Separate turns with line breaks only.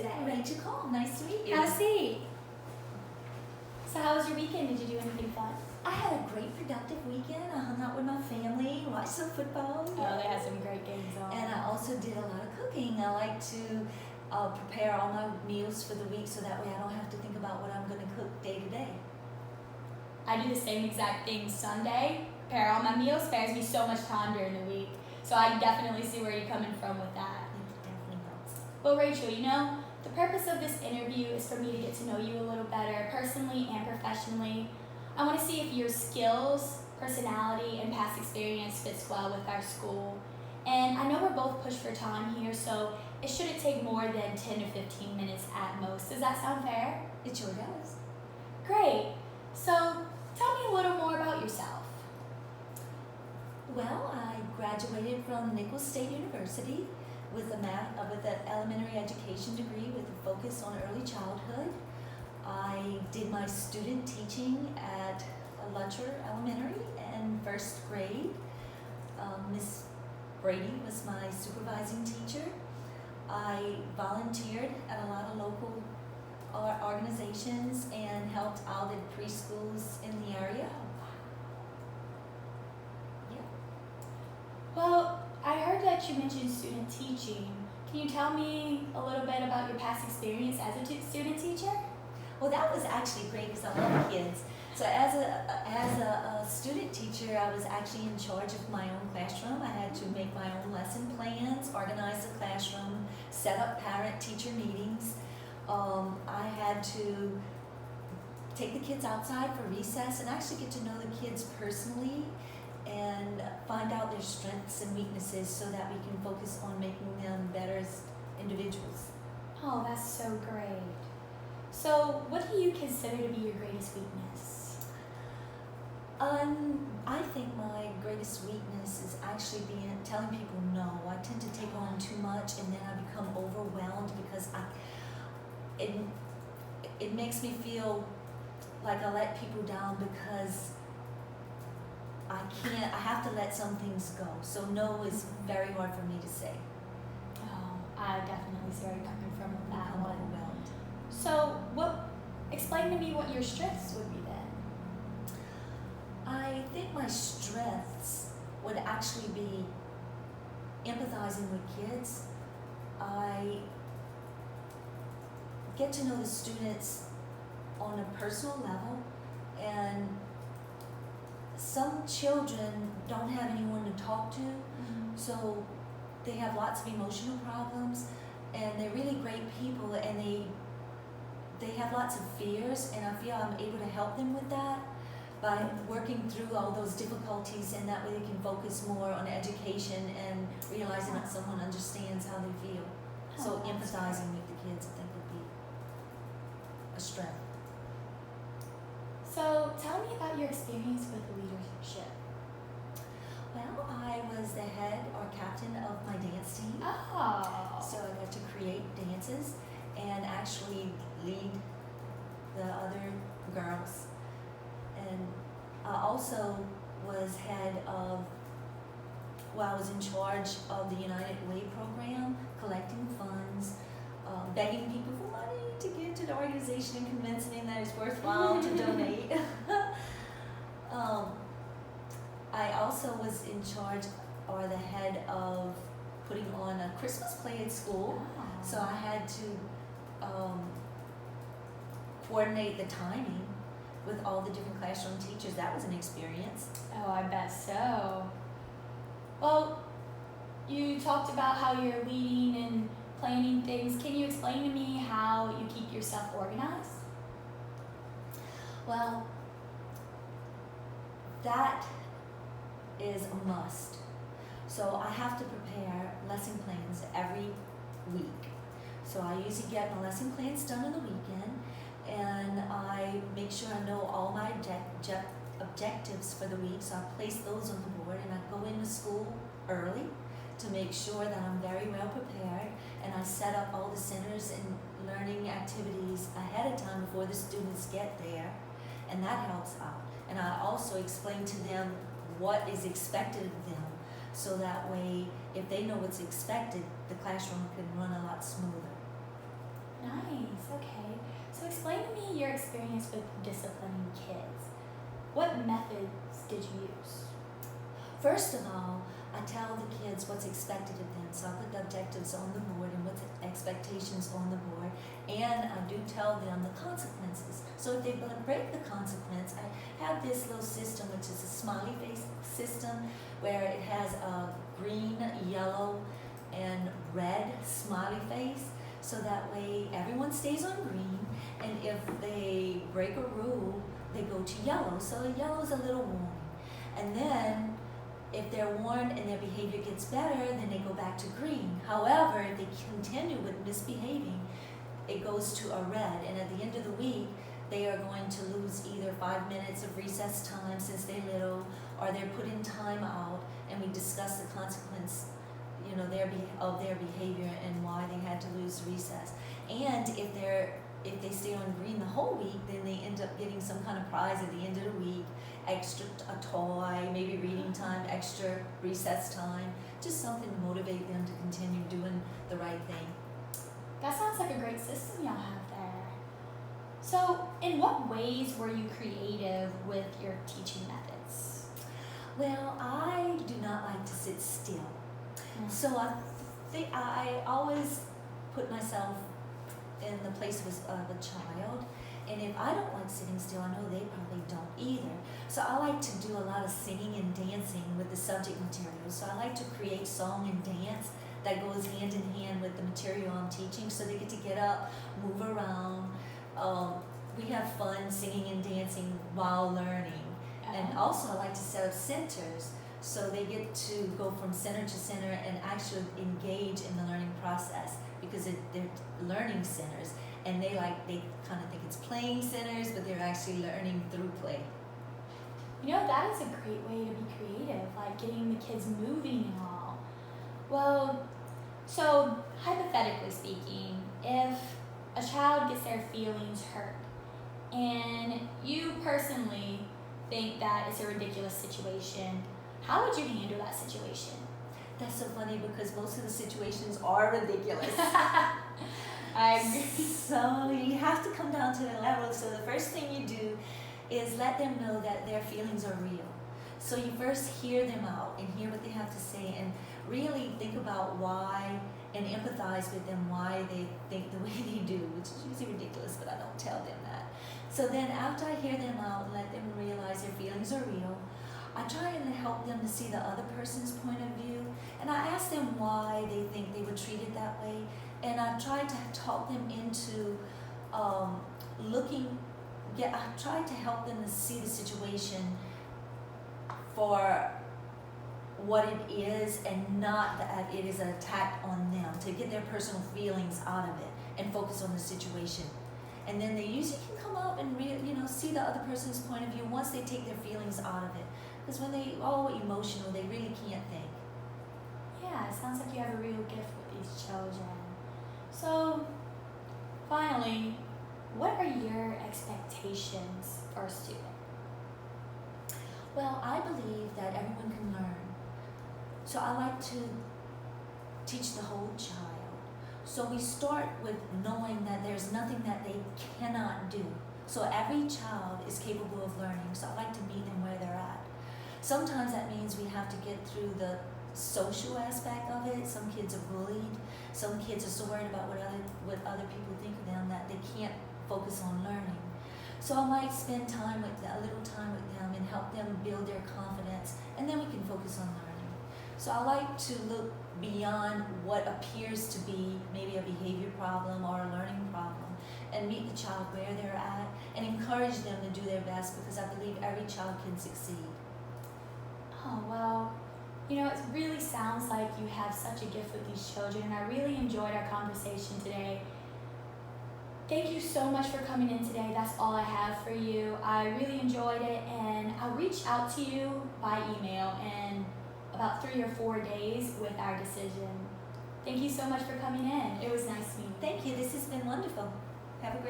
today?
Rachel Cole, nice to meet you.
Have a seat. So how was your weekend? Did you do anything fun?
I had a great productive weekend. I hung out with my family, watched some football.
Oh, they had some great games on.
And I also did a lot of cooking. I like to prepare all my meals for the week so that way I don't have to think about what I'm going to cook day to day.
I do the same exact thing Sunday. Prepare all my meals, spares me so much time during the week. So I definitely see where you're coming from with that.
It definitely helps.
Well, Rachel, the purpose of this interview is for me to get to know you a little better, personally and professionally. I want to see if your skills, personality, and past experience fits well with our school. And I know we're both pushed for time here, so it shouldn't take more than 10 to 15 minutes at most. Does that sound fair?
It sure does.
Great. So tell me a little more about yourself.
Well, I graduated from Nicholls State University with an elementary education degree with a focus on early childhood. I did my student teaching at Lutcher Elementary in first grade. Miss Brady was my supervising teacher. I volunteered at a lot of local organizations and helped out in preschools in the area.
Well, I heard that you mentioned student teaching. Can you tell me a little bit about your past experience as a student teacher?
Well, that was actually great because I love kids. So as a student teacher, I was actually in charge of my own classroom. I had to make my own lesson plans, organize the classroom, set up parent-teacher meetings. I had to take the kids outside for recess and actually get to know the kids personally and find out their strengths and weaknesses so that we can focus on making them better as individuals.
Oh, that's so great. So what do you consider to be your greatest weakness?
I think my greatest weakness is actually telling people no. I tend to take on too much and then I become overwhelmed because it makes me feel like I let people down because I have to let some things go. So no is very hard for me to say.
Oh, I definitely see where you're coming from with that
I'm
one.
overwhelmed.
So explain to me what your strengths would be then.
I think my strengths would actually be empathizing with kids. I get to know the students on a personal level, and some children don't have anyone to talk to, so they have lots of emotional problems, and they're really great people, and they have lots of fears, and I feel I'm able to help them with that by working through all those difficulties, and that way they can focus more on education and realizing that someone understands how they feel. So
Oh, that's
empathizing with the kids, I think, would be a strength.
So tell me about your experience with leadership.
Well, I was the head or captain of my dance team.
Oh.
So I got to create dances and actually lead the other girls. And I also was I was in charge of the United Way program, collecting funds, begging people for money to give to the organization and convincing them that it's worthwhile to donate. I also was in charge or the head of putting on a Christmas play at school. So I had to coordinate the timing with all the different classroom teachers. That was an experience.
Oh, I bet so. Well, you talked about how you're leading and planning things. Can you explain to me how you keep yourself organized?
Well, that is a must. So I have to prepare lesson plans every week. So I usually get my lesson plans done on the weekend, and I make sure I know all my objectives for the week. So I place those on the board, and I go into school early to make sure that I'm very well prepared, and I set up all the centers and learning activities ahead of time before the students get there, and that helps out. And I also explain to them what is expected of them, so that way if they know what's expected, the classroom can run a lot smoother.
Nice, okay. So explain to me your experience with disciplining kids. What methods did you use?
First of all, I tell the kids what's expected of them. So I put the objectives on the board and what's expectations on the board. And I do tell them the consequences. So if they break the consequence, I have this little system, which is a smiley face system, where it has a green, yellow, and red smiley face. So that way everyone stays on green. And if they break a rule, they go to yellow. So yellow is a little warning. And then if they're warned and their behavior gets better, then they go back to green. However, if they continue with misbehaving, it goes to a red. And at the end of the week, they are going to lose either 5 minutes of recess time since they're little, or they're put in time out, and we discuss the consequence, of their behavior and why they had to lose recess. And if they stay on green the whole week, then they end up getting some kind of prize at the end of the week, a toy, maybe reading time, extra recess time, just something to motivate them to continue doing the right thing.
That sounds like a great system y'all have there. So, in what ways were you creative with your teaching methods?
Well, I do not like to sit still.
Mm.
So I always put myself in the place of a child, and if I don't like sitting still, I know they probably don't either. So I like to do a lot of singing and dancing with the subject material. So I like to create song and dance that goes hand in hand with the material I'm teaching, so they get to get up, move around. We have fun singing and dancing while learning. And also I like to set up centers, so they get to go from center to center and actually engage in the learning process, because they're learning centers, and they kind of think it's playing centers, but they're actually learning through play.
That is a great way to be creative, like getting the kids moving and all. Well, so hypothetically speaking, if a child gets their feelings hurt and you personally think that it's a ridiculous situation, how would you handle that situation?
That's so funny, because most of the situations are ridiculous.
I agree.
So you have to come down to the level. So the first thing you do is let them know that their feelings are real. So you first hear them out and hear what they have to say, and really think about why, and empathize with them why they think the way they do, which is usually ridiculous, but I don't tell them that. So then after I hear them out, let them realize their feelings are real, I try and help them to see the other person's point of view, and I ask them why they think they were treated that way, and I try to talk them into I try to help them to see the situation for what it is, and not that it is an attack on them, to get their personal feelings out of it and focus on the situation. And then they usually can come up and see the other person's point of view once they take their feelings out of it. Because when they all emotional, they really can't think.
Yeah, it sounds like you have a real gift with these children. So, finally, what are your expectations for a student?
Well, I believe that everyone can learn. So I like to teach the whole child. So we start with knowing that there's nothing that they cannot do. So every child is capable of learning. So I like to meet them where they're at. Sometimes that means we have to get through the social aspect of it. Some kids are bullied. Some kids are so worried about what other people think of them that they can't focus on learning. So I might spend a little time with them and help them build their confidence, and then we can focus on learning. So I like to look beyond what appears to be maybe a behavior problem or a learning problem, and meet the child where they're at and encourage them to do their best, because I believe every child can succeed.
Oh, well, it really sounds like you have such a gift with these children, and I really enjoyed our conversation today. Thank you so much for coming in today. That's all I have for you. I really enjoyed it, and I'll reach out to you by email in about 3 or 4 days with our decision. Thank you so much for coming in. It was nice meeting you.
Thank you. This has been wonderful. Have a great